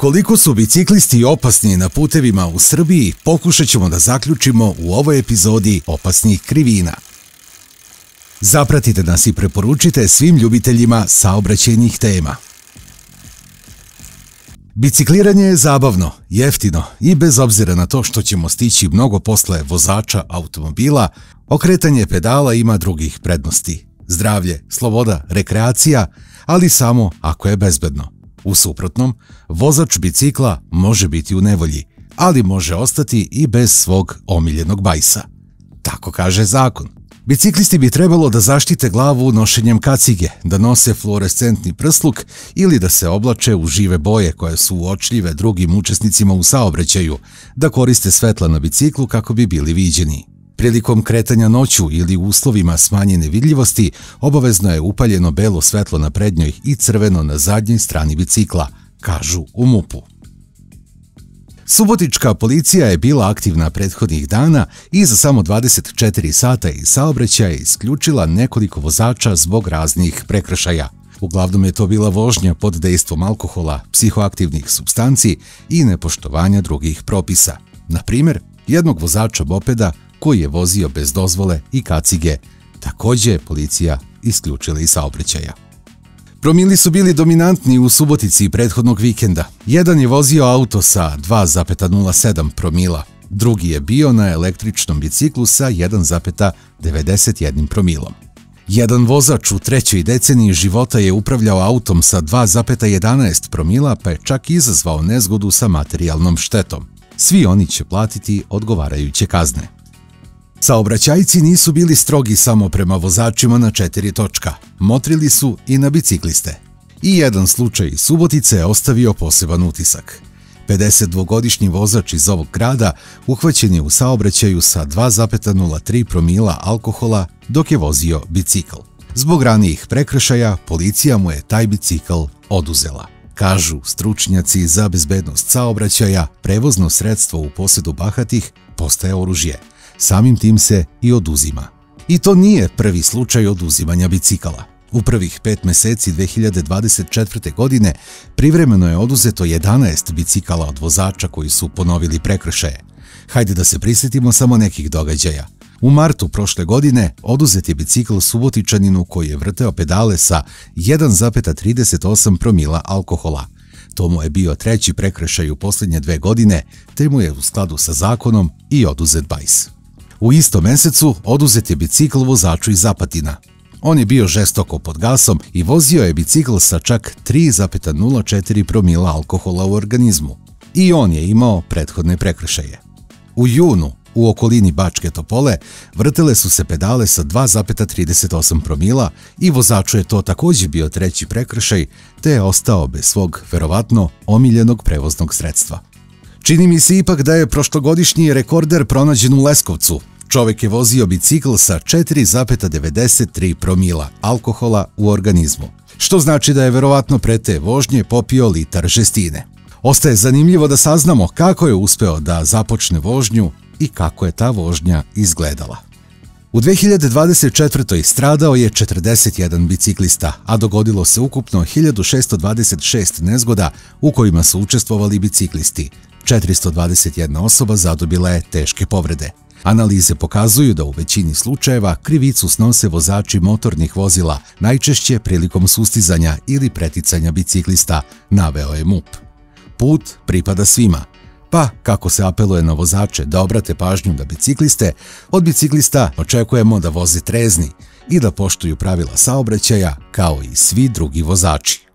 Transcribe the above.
Koliko su biciklisti opasni na putevima u Srbiji, pokušat ćemo da zaključimo u ovoj epizodi Opasnih krivina. Zapratite nas i preporučite svim ljubiteljima saobraćajnih tema. Bicikliranje je zabavno, jeftino i bez obzira na to što ćemo stići mnogo posle vozača automobila, okretanje pedala ima drugih prednosti. Zdravlje, sloboda, rekreacija, ali samo ako je bezbedno. U suprotnom, vozač bicikla može biti u nevolji, ali može ostati i bez svog omiljenog bajsa. Tako kaže zakon. Biciklisti bi trebalo da zaštite glavu nošenjem kacige, da nose fluorescentni prsluk ili da se oblače u žive boje koje su uočljive drugim učesnicima u saobraćaju, da koriste svetla na biciklu kako bi bili viđeni. Prilikom kretanja noću ili u uslovima smanjene vidljivosti, obavezno je upaljeno belo svetlo na prednjoj i crveno na zadnjoj strani bicikla, kažu u MUP-u. Subotička policija je bila aktivna prethodnih dana i za samo 24 sata iz saobraćaja isključila nekoliko vozača zbog raznih prekršaja. Uglavnom je to bila vožnja pod dejstvom alkohola, psihoaktivnih supstanci i nepoštovanja drugih propisa. Na primjer, jednog vozača mopeda koji je vozio bez dozvole i kacige, također je policija isključila iz saobraćaja. Promili su bili dominantni u Subotici prethodnog vikenda. Jedan je vozio auto sa 2,07 promila, drugi je bio na električnom biciklu sa 1,91 promilom. Jedan vozač u trećoj deceniji života je upravljao autom sa 2,11 promila pa je čak izazvao nezgodu sa materijalnom štetom. Svi oni će platiti odgovarajuće kazne. Saobraćajci nisu bili strogi samo prema vozačima na 4 točka, motrili su i na bicikliste. I jedan slučaj iz Subotice je ostavio poseban utisak. 52-godišnji vozač iz ovog grada uhvaćen je u saobraćaju sa 2,03 promila alkohola dok je vozio bicikl. Zbog ranijih prekršaja policija mu je taj bicikl oduzela. Kažu stručnjaci za bezbednost saobraćaja, prevozno sredstvo u posedu bahatih postaje oružje. Samim tim se i oduzima. I to nije prvi slučaj oduzimanja bicikala. U prvih 5 meseci 2024. godine privremeno je oduzeto 11 bicikala od vozača koji su ponovili prekršaje. Hajde da se prisjetimo samo nekih događaja. U martu prošle godine oduzet je bicikl Subotičaninu koji je vrteo pedale sa 1,38 promila alkohola. To mu je bio treći prekršaj u posljednje 2 godine, te mu je u skladu sa zakonom i oduzet bajs. U istom mesecu oduzet je bicikl vozaču iz Apatina. On je bio žestoko pod gasom i vozio je bicikl sa čak 3,04 promila alkohola u organizmu. I on je imao prethodne prekršaje. U junu, u okolini Bačke Topole, vrtele su se pedale sa 2,38 promila i vozaču je to također bio treći prekršaj, te je ostao bez svog, verovatno, omiljenog prevoznog sredstva. Čini mi se ipak da je prošlogodišnji rekorder pronađen u Leskovcu. Čovjek je vozio bicikl sa 4,93 promila alkohola u organizmu, što znači da je verovatno pre te vožnje popio litar žestine. Ostaje zanimljivo da saznamo kako je uspeo da započne vožnju i kako je ta vožnja izgledala. U 2024. stradao je 41 biciklista, a dogodilo se ukupno 1626 nezgoda u kojima su učestvovali biciklisti. 421 osoba zadobila je teške povrede. Analize pokazuju da u većini slučajeva krivicu snose vozači motornih vozila, najčešće prilikom sustizanja ili preticanja biciklista, naveo je MUP. Put pripada svima. Pa, kako se apeluje na vozače da obrate pažnju na bicikliste, od biciklista očekujemo da voze trezni i da poštuju pravila saobraćaja kao i svi drugi vozači.